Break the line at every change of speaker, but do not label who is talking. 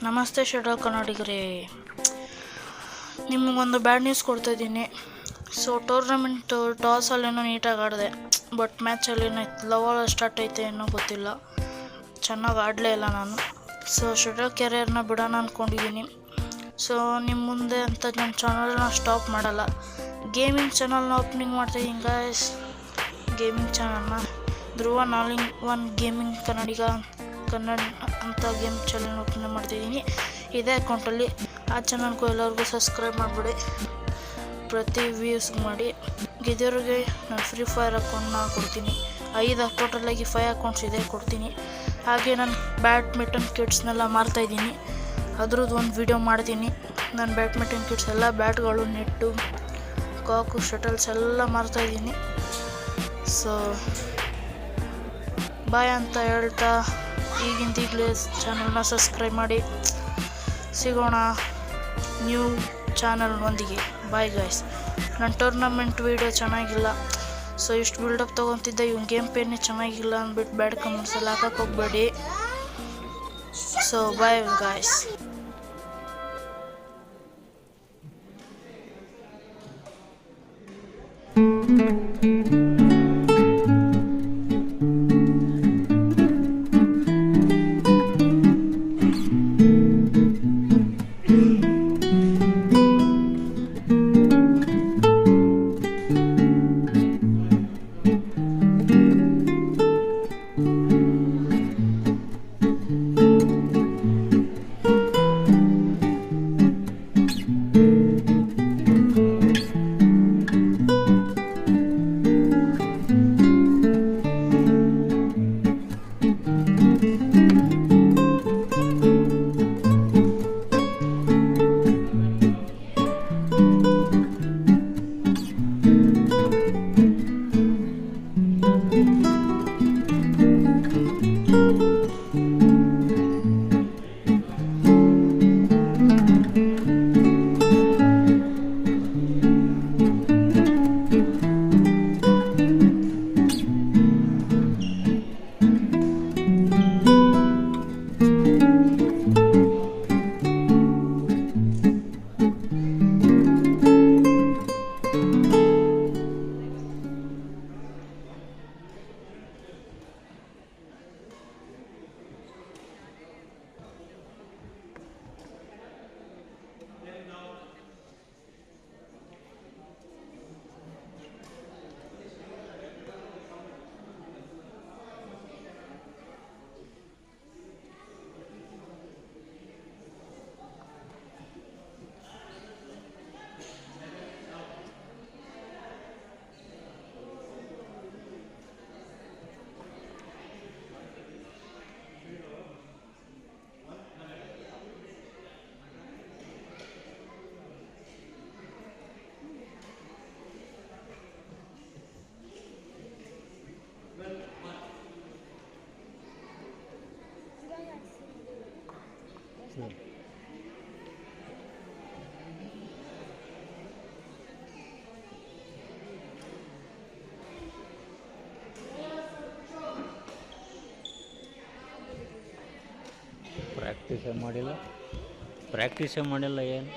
ನಮಸ್ತೆ ಶಟಲ್ ಕನ್ನಡಿಗರೇ, ನಿಮಗೊಂದು bad news ಕೊಡ್ತಾಯಿದ್ದೀನಿ. So tournament ಟಾಸಲ್ಲೇನೋ ನೀಟಾಗಿ ಆಡಿದೆ, ಬಟ್ ಮ್ಯಾಚಲ್ಲೇನೋ ಲವಲ್ ಸ್ಟಾರ್ಟ್ ಐತೆ ಏನೋ ಗೊತ್ತಿಲ್ಲ, ಚೆನ್ನಾಗಿ ಆಡಲೇ ಇಲ್ಲ ನಾನು. ಸೊ ಶಟಲ್ ಕೆರಿಯರ್ನ ಬಿಡೋಣ ಅಂದ್ಕೊಂಡಿದ್ದೀನಿ. ಸೊ ನಿಮ್ಮ ಮುಂದೆ ಅಂತ ನನ್ನ ಚಾನಲ್ನ ಸ್ಟಾಪ್ ಮಾಡಲ್ಲ, ಗೇಮಿಂಗ್ ಚಾನಲ್ನ ಓಪನಿಂಗ್ ಮಾಡ್ತಾಯಿದ್ದೀನಿ ಗಾಯ್ಸ್. ಗೇಮಿಂಗ್ ಚಾನಲ್ನ ಧ್ರುವ ನಾಲಿಂಗ್ ಒನ್ ಗೇಮಿಂಗ್ ಕನ್ನಡ ಅಂತ ಗೇಮ್ ಚಾನಲ್ ಓಪನ್ ಮಾಡ್ತಿದ್ದೀನಿ. ಇದೇ ಅಕೌಂಟಲ್ಲಿ ಆ ಚಾನಲ್ಗೂ ಎಲ್ಲರಿಗೂ ಸಬ್ಸ್ಕ್ರೈಬ್ ಮಾಡಿಬಿಡಿ, ಪ್ರತಿ ವ್ಯೂಸ್ ಮಾಡಿ. ಗೆದ್ದವ್ರಿಗೆ ನಾನು ಫ್ರೀ ಫೈರ್ ಅಕೌಂಟ್ನ ಕೊಡ್ತೀನಿ. 5 ಟೋಟಲಾಗಿ 5 ಅಕೌಂಟ್ಸ್ ಇದೆ, ಕೊಡ್ತೀನಿ. ಹಾಗೆ ನಾನು ಬ್ಯಾಡ್ಮಿಂಟನ್ ಕಿಟ್ಸ್ನೆಲ್ಲ ಮಾರ್ತಾಯಿದ್ದೀನಿ, ಅದ್ರದ್ದು ಒಂದು ವಿಡಿಯೋ ಮಾಡ್ತೀನಿ. ನಾನು ಬ್ಯಾಡ್ಮಿಂಟನ್ ಕಿಟ್ಸ್ ಎಲ್ಲ ಬ್ಯಾಟ್ಗಳು, ನೆಟ್ಟು, ಕಾಕು, ಶಟಲ್ಸ್ ಎಲ್ಲ ಮಾರ್ತಾಯಿದ್ದೀನಿ. ಸೊ ಬಾಯ್ ಅಂತ ಹೇಳ್ತಾ ಈಗಲೇ ಚಾನಲ್ನ ಸಬ್ಸ್ಕ್ರೈಬ್ ಮಾಡಿ. ಸಿಗೋಣ ನ್ಯೂ ಚಾನಲ್ನೊಂದಿಗೆ. Bye guys. ನನ್ನ ಟೂರ್ನಮೆಂಟ್ ವೀಡಿಯೋ ಚೆನ್ನಾಗಿಲ್ಲ, ಸೊ ಇಷ್ಟು ಬಿಲ್ಡಪ್ ತೊಗೊತಿದ್ದೆ, ಇವ್ನ ಗೇಮ್ ಪೇನೇ ಚೆನ್ನಾಗಿಲ್ಲ ಅಂದ್ಬಿಟ್ಟು ಬ್ಯಾಡ್ ಕಮೆಂಟ್ಸ್ ಎಲ್ಲ ಹಾಕಕ್ಕೆ ಹೋಗಬೇಡಿ. So bye guys.
ಪ್ರಾಕ್ಟೀಸೇ ಮಾಡಿಲ್ಲ ಏನು.